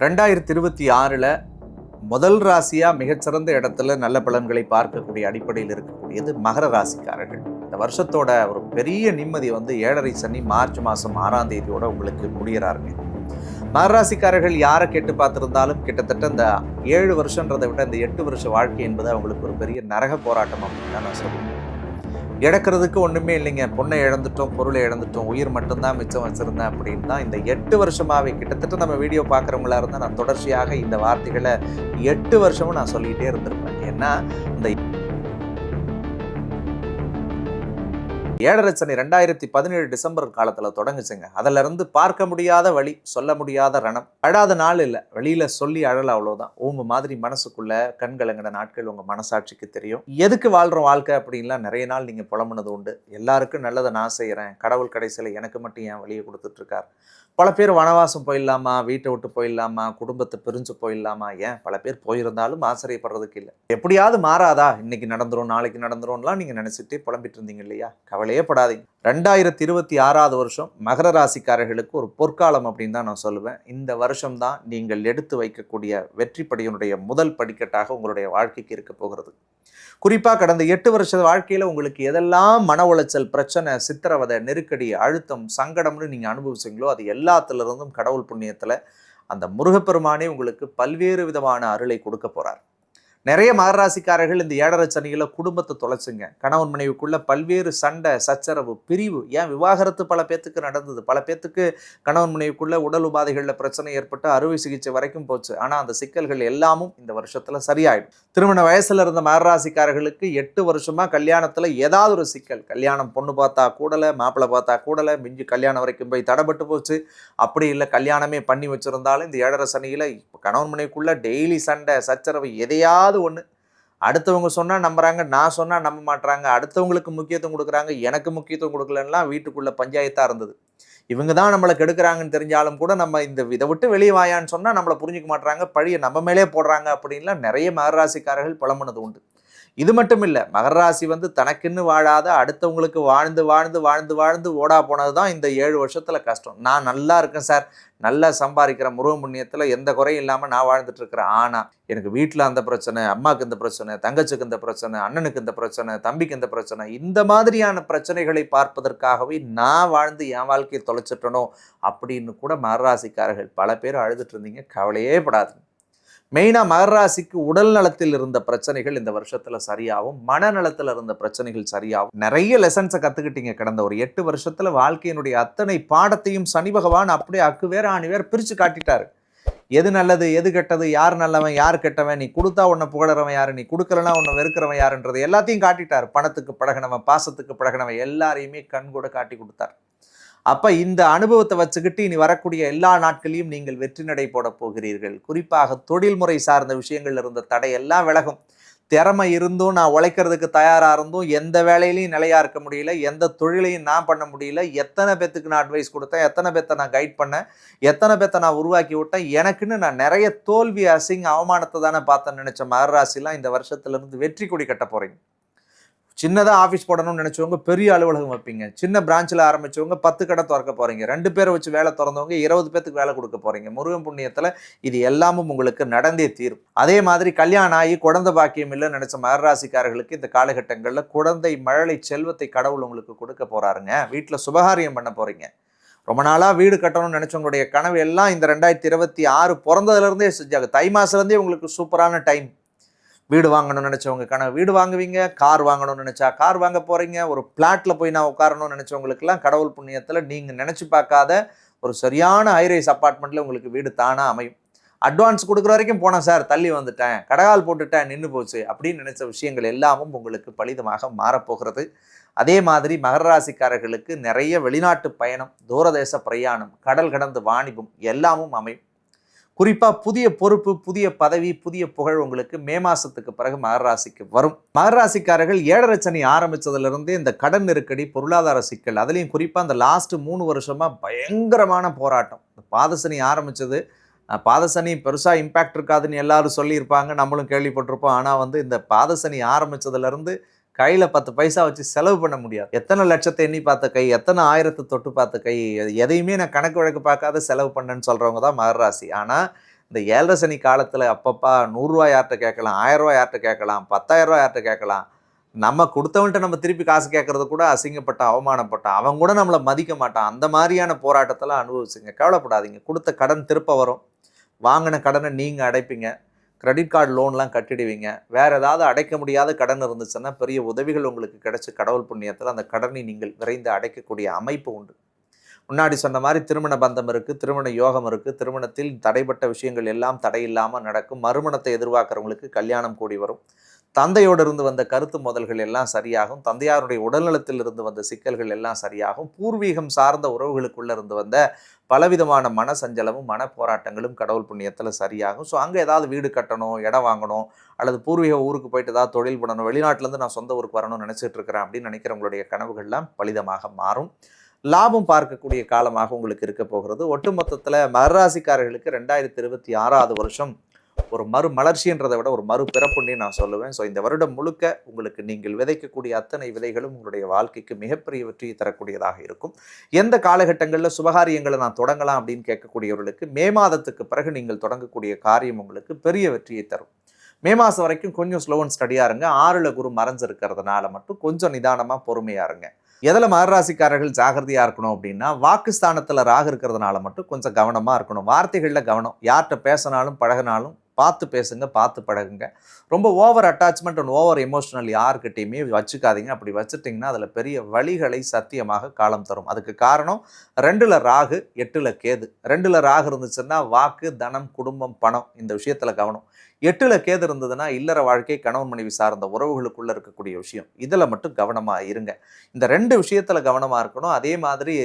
2026 முதல் ராசியா மிகச்சிறந்த இடத்துல நல்ல பலன்களை பார்க்கக்கூடிய அடிப்படையில் இருக்கக்கூடியது மகர ராசிக்காரர்கள். இந்த வருஷத்தோட ஒரு பெரிய நிம்மதி வந்து 7.5 சனி மார்ச் மாதம் 6ஆம் தேதியோட உங்களுக்கு முடிகிறாருங்க. மகர ராசிக்காரர்கள் யாரை கேட்டு பார்த்துருந்தாலும் கிட்டத்தட்ட இந்த 7 வருஷன்றதை விட இந்த 8 வருஷ வாழ்க்கை என்பது அவங்களுக்கு ஒரு பெரிய நரக போராட்டம் அப்படின்னு தான் நான் சொல்லுவேன். இழக்கிறதுக்கு ஒன்றுமே இல்லைங்க. பொண்ணை இழந்துட்டோம், பொருளை இழந்துட்டோம், உயிர் மட்டும்தான் மிச்சம் வச்சுருந்தேன் அப்படின்னு தான் இந்த 8 வருஷமாகவே கிட்டத்தட்ட நம்ம வீடியோ பார்க்குறவங்களா இருந்தால் நான் தொடர்ச்சியாக இந்த வார்த்தைகளை 8 வருஷமும் நான் சொல்லிகிட்டே இருந்திருப்பேன். ஏன்னா இந்த 7.5 சனி 2017 டிசம்பர் காலத்தில் தொடங்குச்சுங்க. அதிலிருந்து பார்க்க முடியாத வழி, சொல்ல முடியாத ரணம், அழாத நாள் இல்லை, வெளியில் சொல்லி அழல, அவ்வளோதான். உங்க மாதிரி மனசுக்குள்ள கண்கலங்கின நாட்கள் உங்கள் மனசாட்சிக்கு தெரியும். எதுக்கு வாழ்கிறோம் வாழ்க்கை அப்படின்லாம் நிறைய நாள் நீங்கள் புலம்புனது உண்டு. எல்லாருக்கும் நல்லதை நான் செய்கிறேன், கடவுள் கடைசியில் எனக்கு மட்டும் ஏன் வழியை கொடுத்துட்ருக்கார். பல பேர் வனவாசம் போயிடலாமா, வீட்டை விட்டு போயிடலாமா, குடும்பத்தை பிரிஞ்சு போயிடலாமா, ஏன் பல பேர் போயிருந்தாலும் ஆச்சரியப்படுறதுக்கு இல்லை. எப்படியாவது மாறாதா, இன்னைக்கு நடந்துரும் நாளைக்கு நடந்துரும்லாம் நீங்கள் நினச்சிட்டு புலம்பிட்டு இருந்தீங்க இல்லையா? கவலையே படாதீங்க. 2026 வருஷம் மகர ராசிக்காரர்களுக்கு ஒரு பொற்காலம் அப்படின்னு தான் நான் சொல்லுவேன். இந்த வருஷம் தான் நீங்கள் எடுத்து வைக்கக்கூடிய வெற்றி படியினுடைய முதல் படிக்கட்டாக உங்களுடைய வாழ்க்கைக்கு இருக்க போகிறது. குறிப்பாக கடந்த 8 வருஷ வாழ்க்கையில் உங்களுக்கு எதெல்லாம் மன உளைச்சல், பிரச்சனை, சித்திரவதை, நெருக்கடி, அழுத்தம், சங்கடம்னு நீங்கள் அனுபவிச்சிங்களோ அது எல்லாத்திலிருந்தும் கடவுள் புண்ணியத்தில் அந்த முருகப்பெருமானே உங்களுக்கு பல்வேறு விதமான அருளை கொடுக்க போகிறார். நிறைய மகராசிக்காரர்கள் இந்த 7.5 சனியில் குடும்பத்தை தொலைச்சுங்க. கணவன் மனைவிக்குள்ள பல்வேறு சண்டை, சச்சரவு, பிரிவு, ஏன் விவாகரத்து பல பேத்துக்கு நடந்தது. பல பேத்துக்கு கணவன் மனைவிக்குள்ள உடல் உபாதைகளில் பிரச்சனை ஏற்பட்டு அறுவை சிகிச்சை வரைக்கும் போச்சு. ஆனால் அந்த சிக்கல்கள் எல்லாமும் இந்த வருஷத்தில் சரியாயிடும். திருமண வயசுல இருந்த மகராசிக்காரர்களுக்கு 8 வருஷமா கல்யாணத்தில் ஏதாவது ஒரு சிக்கல். கல்யாணம் பொண்ணு பார்த்தா கூடலை, மாப்பிள்ளை பார்த்தா கூடலை, மிஞ்சி கல்யாணம் வரைக்கும் போய் தடைப்பட்டு போச்சு. அப்படி இல்லை, கல்யாணமே பண்ணி வச்சிருந்தாலும் இந்த 7.5 சனியில் கணவன் மனைவிக்குள்ள டெய்லி சண்டை, சச்சரவு, எதையாவது ஒன்று. அடுத்தவங்க சொன்னால் நம்புறாங்க, நான் சொன்னால் நம்ப மாட்டுறாங்க, அடுத்தவங்களுக்கு முக்கியத்துவம் கொடுக்குறாங்க, எனக்கு முக்கியத்துவம் கொடுக்கலன்னா வீட்டுக்குள்ள பஞ்சாயத்தாக இருந்தது. இவங்க தான் நம்மளை கெடுக்கிறாங்கன்னு தெரிஞ்சாலும் கூட நம்ம இதை விட்டு வெளியே வாயான்னு சொன்னால் நம்மளை புரிஞ்சிக்க மாட்டுறாங்க, பழியை நம்ம மேலே போடுறாங்க அப்படின்லாம் நிறைய மகராசிக்காரர்கள் புலம்புனது உண்டு. இது மட்டும் இல்லை, மகராசி வந்து தனக்குன்னு வாழாத அடுத்தவங்களுக்கு வாழ்ந்து வாழ்ந்து வாழ்ந்து வாழ்ந்து ஓடா போனது தான் இந்த 7 வருஷத்தில் கஷ்டம். நான் நல்லா இருக்கேன் சார், நல்லா சம்பாதிக்கிற முருக புண்ணியத்தில் எந்த குறையும் இல்லாமல் நான் வாழ்ந்துட்டு இருக்கிறேன். ஆனால் எனக்கு வீட்டில் அந்த பிரச்சனை, அம்மாவுக்கு இந்த பிரச்சனை, தங்கச்சிக்கு இந்த பிரச்சனை, அண்ணனுக்கு இந்த பிரச்சனை, தம்பிக்கு இந்த பிரச்சனை, இந்த மாதிரியான பிரச்சனைகளை பார்ப்பதற்காகவே நான் வாழ்ந்து என் வாழ்க்கையை தொலைச்சிட்டனோ அப்படின்னு கூட மகராசிக்காரர்கள் பல பேர் அழுதுட்டு இருந்தீங்க. கவலையே படாதுங்க. மெயினாக மகராசிக்கு உடல் நலத்தில் இருந்த பிரச்சனைகள் இந்த வருஷத்தில் சரியாகும், மனநலத்தில் இருந்த பிரச்சனைகள் சரியாகும். நிறைய லெசன்ஸை கற்றுக்கிட்டீங்க கடந்த ஒரு 8 வருஷத்தில். வாழ்க்கையினுடைய அத்தனை பாடத்தையும் சனி பகவான் அப்படியே அக்குவேர் ஆணிவேர் பிரித்து காட்டிட்டாரு. எது நல்லது, எது கெட்டது, யார் நல்லவன், யார் கெட்டவன், நீ கொடுத்தா உன்னை புகழறவன் யாரு, நீ கொடுக்கலன்னா உன்னை வெறுக்கிறவன் யாருன்றது எல்லாத்தையும் காட்டிட்டார். பணத்துக்கு பழகினவன், பாசத்துக்கு பழகினவன் எல்லாரையுமே கண் கூட காட்டி கொடுத்தார். அப்போ இந்த அனுபவத்தை வச்சுக்கிட்டு இனி வரக்கூடிய எல்லா நாட்களையும் நீங்கள் வெற்றி நடை போட போகிறீர்கள். குறிப்பாக தொழில்முறை சார்ந்த விஷயங்கள் இருந்த தடையெல்லாம் விலகும். திறமை இருந்தும் நான் உழைக்கிறதுக்கு தயாராக இருந்தும் எந்த வேலையிலையும் நிலையாக இருக்க முடியல, எந்த தொழிலையும் நான் பண்ண முடியல, எத்தனை பேத்துக்கு நான் அட்வைஸ் கொடுத்தேன், எத்தனை பேர்த்த நான் கைட் பண்ணேன், எத்தனை பேர்த்த நான் உருவாக்கி விட்டேன், எனக்குன்னு நான் நிறைய தோல்வி, அவமானத்தை தானே பார்த்தேன்னு நினச்ச மகராசிலாம் இந்த வருஷத்துலேருந்து வெற்றி கொடி கட்ட போகிறீங்க. சின்னதாக ஆஃபீஸ் போடணும்னு நினச்சவங்க பெரிய அலுவலகம் வைப்பீங்க. சின்ன பிரான்ச்சில் ஆரம்பித்தவங்க 10 கடை திறக்க போகிறீங்க. 2 பேரை வச்சு வேலை திறந்தவங்க 20 பேத்துக்கு வேலை கொடுக்க போகிறீங்க. முருகன் புண்ணியத்தில் இது எல்லாமும் உங்களுக்கு நடந்தே தீரும். அதே மாதிரி கல்யாணம் ஆகி குழந்தை பாக்கியம் இல்லைன்னு நினச்ச மகராசிக்காரர்களுக்கு இந்த காலகட்டங்களில் குழந்தை மழலை செல்வத்தை கடவுள் உங்களுக்கு கொடுக்க போகிறாருங்க. வீட்டில் சுபகாரியம் பண்ண போகிறீங்க. ரொம்ப நாளாக வீடு கட்டணும்னு நினச்சவங்களுடைய கனவு எல்லாம் இந்த 2026 பிறந்ததுலேருந்தே செஞ்சாங்க. தை மாதத்துலேருந்தே உங்களுக்கு சூப்பரான டைம். வீடு வாங்கணும்னு நினச்சவங்க கனவு வீடு வாங்குவீங்க. கார் வாங்கணும்னு நினச்சா கார் வாங்க போகிறீங்க. ஒரு பிளாட்டில் போய் நான் உட்காரணும்னு நினச்சவங்களுக்கெல்லாம் கடவுள் புண்ணியத்தில் நீங்கள் நினச்சி பார்க்காத ஒரு சரியான ஹைரைஸ் அப்பார்ட்மெண்ட்டில் உங்களுக்கு வீடு தானாக அமையும். அட்வான்ஸ் கொடுக்குற வரைக்கும் போனேன் சார், தள்ளி வந்துட்டேன், கடகால் போட்டுட்டேன், நின்று போச்சு அப்படின்னு நினச்ச விஷயங்கள் எல்லாமும் உங்களுக்கு பலிதமாக மாறப்போகிறது. அதே மாதிரி மகராசிக்காரர்களுக்கு நிறைய வெளிநாட்டு பயணம், தூரதேச பிரயாணம், கடல் கடந்து வாணிபம் எல்லாமும் அமையும். குறிப்பாக புதிய பொறுப்பு, புதிய பதவி, புதிய புகழ் உங்களுக்கு மே மாதத்துக்கு பிறகு மகராசிக்கு வரும். மகராசிக்காரர்கள் 7.5 சனி ஆரம்பித்ததுலேருந்தே இந்த கடன் நெருக்கடி, பொருளாதார சிக்கல், அதுலேயும் குறிப்பாக இந்த லாஸ்ட் 3 வருஷமாக பயங்கரமான போராட்டம். இந்த பாதசனி ஆரம்பித்தது, பாதசனி பெருசாக இம்பேக்ட் இருக்காதுன்னு எல்லாரும் சொல்லியிருப்பாங்க, நம்மளும் கேள்விப்பட்டிருப்போம். ஆனால் வந்து இந்த பாதசனி ஆரம்பித்ததுலேருந்து கையில் 10 பைசா வச்சு செலவு பண்ண முடியாது. எத்தனை லட்சத்தை எண்ணி பார்த்த கை, எத்தனை ஆயிரத்தை தொட்டு பார்த்த கை, எதையுமே நான் கணக்கு வழக்கு பார்க்காத செலவு பண்ணேன்னு சொல்கிறவங்க தான் மகராசி. ஆனால் இந்த 7.5 சனி காலத்தில் அப்பப்பா 100 ரூபா யார்கிட்ட கேட்கலாம், 1000 ரூபா யார்கிட்ட கேட்கலாம், 10,000 ரூபா யார்கிட்ட கேட்கலாம், நம்ம கொடுத்தவன்ட்ட நம்ம திருப்பி காசு கேட்கறது கூட அசிங்கப்பட்டான், அவமானப்பட்டான், அவன் கூட நம்மளை மதிக்க மாட்டான். அந்த மாதிரியான போராட்டத்தெல்லாம் அனுபவிச்சுங்க. கவலைப்படாதீங்க. கொடுத்த கடன் திருப்ப வரும். வாங்கின கடனை நீங்கள் அடைப்பீங்க. கிரெடிட் கார்டு லோன்லாம் கட்டிடுவீங்க. வேறு ஏதாவது அடைக்க முடியாத கடன் இருந்துச்சுன்னா பெரிய உதவிகள் உங்களுக்கு கிடைச்சி கடவுள் புண்ணியத்தில் அந்த கடனை நீங்கள் விரைந்து அடைக்கக்கூடிய அமைப்பு உண்டு. முன்னாடி சொன்ன மாதிரி திருமண பந்தம் இருக்குது, திருமண யோகம் இருக்குது, திருமணத்தில் தடைப்பட்ட விஷயங்கள் எல்லாம் தடையில்லாமல் நடக்கும். மறுமணத்தை எதிர்பார்க்குறவங்களுக்கு கல்யாணம் கூடி வரும். தந்தையோடு இருந்து வந்த கருத்து மோதல்கள் எல்லாம் சரியாகும். தந்தையாருடைய உடல்நலத்தில் இருந்து வந்த சிக்கல்கள் எல்லாம் சரியாகும். பூர்வீகம் சார்ந்த உறவுகளுக்குள்ள இருந்து வந்த பலவிதமான மன சஞ்சலமும் மன போராட்டங்களும் கடவுள் புண்ணியத்தில் சரியாகும். ஸோ அங்கே ஏதாவது வீடு கட்டணும், இடம் வாங்கணும், அல்லது பூர்வீக ஊருக்கு போயிட்டு ஏதாவது தொழில் பண்ணணும், வெளிநாட்டிலேருந்து நான் சொந்த ஊருக்கு வரணும்னு நினச்சிட்டு இருக்கிறேன் அப்படின்னு நினைக்கிறவங்களுடைய கனவுகள்லாம் பலிதமாக மாறும். லாபம் பார்க்கக்கூடிய காலமாக உங்களுக்கு இருக்க போகிறது. ஒட்டுமொத்தத்தில் மகராசிக்காரர்களுக்கு 2026 வருஷம் ஒரு மறுமலர்ச்சின்றதை விட ஒரு மறுபிறப்புன்னே நான் சொல்லுவேன். ஸோ இந்த வருடம் முழுக்க உங்களுக்கு நீங்கள் விதைக்கக்கூடிய அத்தனை விதைகளும் உங்களுடைய வாழ்க்கைக்கு மிகப்பெரிய வெற்றியை தரக்கூடியதாக இருக்கும். எந்த காலகட்டங்களில் சுபகாரியங்களை நான் தொடங்கலாம் அப்படின்னு கேட்கக்கூடியவர்களுக்கு மே மாதத்துக்கு பிறகு நீங்கள் தொடங்கக்கூடிய காரியம் உங்களுக்கு பெரிய வெற்றியை தரும். மே மாதம் வரைக்கும் கொஞ்சம் ஸ்லோ அண்ட் ஸ்டடியாக இருங்க. 6ல் குரு மறைஞ்சிருக்கிறதுனால மட்டும் கொஞ்சம் நிதானமாக பொறுமையாக இருங்க. எதில் மகராசிக்காரர்கள் ஜாகிரதையாக இருக்கணும் அப்படின்னா, வாக்குஸ்தானத்தில் ராகு இருக்கிறதுனால மட்டும் கொஞ்சம் கவனமாக இருக்கணும். வார்த்தைகளில் கவனம். யார்கிட்ட பேசினாலும் பழகினாலும் பார்த்து பேசுங்க, பார்த்து பழகுங்க. ரொம்ப over attachment and over emotional யார்கிட்டையுமே வச்சுக்காதீங்க. அப்படி வச்சுட்டிங்கன்னா அதில் பெரிய வழிகளை சத்தியமாக காலம் தரும். அதுக்கு காரணம் 2ல் ராகு 8ல் கேது. 2ல் ராகு இருந்துச்சுன்னா வாக்கு, தனம், குடும்பம், பணம் இந்த விஷயத்தில் கவனம். 8ல் கேது இருந்ததுன்னா இல்லற வாழ்க்கை, கணவன் மனைவி சார்ந்த உறவுகளுக்குள்ளே இருக்கக்கூடிய விஷயம், இதில் மட்டும் கவனமாக இருங்க. இந்த 2 விஷயத்தில் கவனமாக இருக்கணும். அதே மாதிரி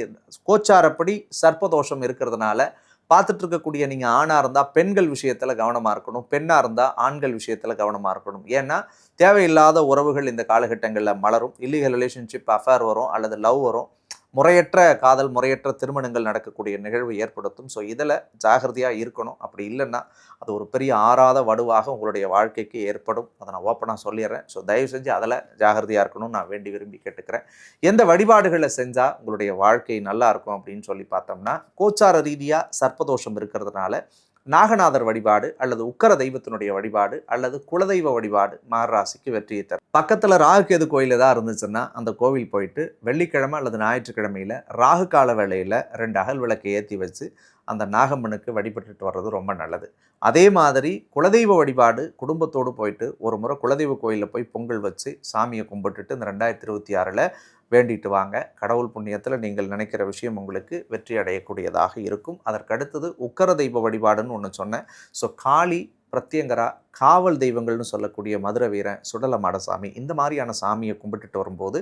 கோச்சாரப்படி சர்ப்பதோஷம் இருக்கிறதுனால பார்த்துட்டு இருக்கக்கூடிய நீங்கள் ஆணாக இருந்தால் பெண்கள் விஷயத்தில் கவனமாக இருக்கணும், பெண்ணாக இருந்தால் ஆண்கள் விஷயத்தில் கவனமாக இருக்கணும். ஏன்னா தேவையில்லாத உறவுகள் இந்த காலகட்டங்களில் மலரும். இல்லீகல் ரிலேஷன்ஷிப், அஃபேர் வரும், அல்லது லவ் வரும். முறையற்ற காதல், முறையற்ற திருமணங்கள் நடக்கக்கூடிய நிகழ்வு ஏற்படுத்தும். ஸோ இதில் ஜாகிரதையாக இருக்கணும். அப்படி இல்லைன்னா அது ஒரு பெரிய ஆறாத வடுவாக உங்களுடைய வாழ்க்கைக்கு ஏற்படும். அதை நான் ஓப்பனாக சொல்லிடுறேன். ஸோ தயவு செஞ்சு அதில் ஜாகிரதையாக இருக்கணும்னு நான் வேண்டி விரும்பி கேட்டுக்கிறேன். எந்த வழிபாடுகளை செஞ்சால் உங்களுடைய வாழ்க்கை நல்லா இருக்கும் அப்படின்னு சொல்லி பார்த்தோம்னா, கோச்சார ரீதியாக சர்ப்பதோஷம் இருக்கிறதுனால நாகநாதர் வழிபாடு அல்லது உக்கர தெய்வத்தினுடைய வழிபாடு அல்லது குலதெய்வ வழிபாடு மகராசிக்கு வெற்றியை தரும். பக்கத்தில் ராகுகேது கோயில் ஏதாவது இருந்துச்சுன்னா அந்த கோவில் போயிட்டு வெள்ளிக்கிழமை அல்லது ஞாயிற்றுக்கிழமையில் ராகு கால வேளையில் 2 அகல் விளக்கை ஏற்றி வச்சு அந்த நாகம்மனுக்கு வழிபட்டுட்டு வர்றது ரொம்ப நல்லது. அதே மாதிரி குலதெய்வ வழிபாடு குடும்பத்தோடு போயிட்டு ஒரு முறை குலதெய்வ கோயிலில் போய் பொங்கல் வச்சு சாமியை கும்பிட்டுட்டு இந்த 2026 வேண்டிட்டு வாங்க. கடவுள் புண்ணியத்தில் நீங்கள் நினைக்கிற விஷயம் உங்களுக்கு வெற்றி அடையக்கூடியதாக இருக்கும். அதற்கடுத்தது உக்கர தெய்வ வழிபாடுன்னு ஒன்று சொன்னேன். ஸோ காளி, பிரத்யங்கரா, காவல் தெய்வங்கள்னு சொல்லக்கூடிய மதுரை வீரன், சுடல மாடசாமி, இந்த மாதிரியான சாமியை கும்பிட்டுட்டு வரும்போது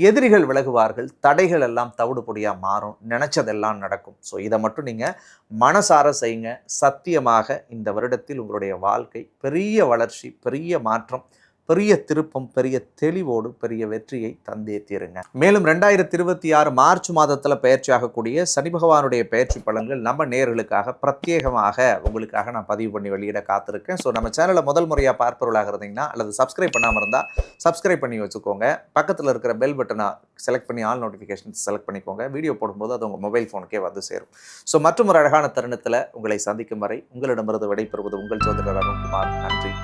எதிரிகள் விலகுவார்கள், தடைகள் எல்லாம் தவிடு பொடியாக மாறும், நினச்சதெல்லாம் நடக்கும். ஸோ இதை மட்டும் நீங்கள் மனசார செய்யுங்க. சத்தியமாக இந்த வருடத்தில் உங்களுடைய வாழ்க்கை பெரிய வளர்ச்சி, பெரிய மாற்றம், பெரிய திருப்பம், பெரிய தெளிவோடு பெரிய வெற்றியை தந்தே தீருங்க. மேலும் 2026 மார்ச் மாதத்தில் பயிற்சி ஆகக்கூடிய சனி பகவானுடைய பயிற்சி பலன்கள் நம்ம நேயர்களுக்காக பிரத்யேகமாக உங்களுக்காக நான் பதிவு பண்ணி வெளியிட காத்திருக்கேன். ஸோ நம்ம சேனலை முதல் முறையாக பார்ப்பவர்களாக இருந்தீங்கன்னா அல்லது சப்ஸ்கிரைப் பண்ணாமல் இருந்தால் சப்ஸ்கிரைப் பண்ணி வச்சுக்கோங்க. பக்கத்தில் இருக்கிற பெல் பட்டனை செலக்ட் பண்ணி ஆல் நோட்டிஃபிகேஷன்ஸ் செலக்ட் பண்ணிக்கோங்க. வீடியோ போடும்போது அது உங்கள் மொபைல் ஃபோனுக்கே வந்து சேரும். ஸோ மற்றும் ஒரு அழகான தருணத்தில் உங்களை சந்திக்கும் வரை உங்களிடமிருந்து விடைபெறுவது உங்கள் ஜோதிடர் அருண்குமார். நன்றி.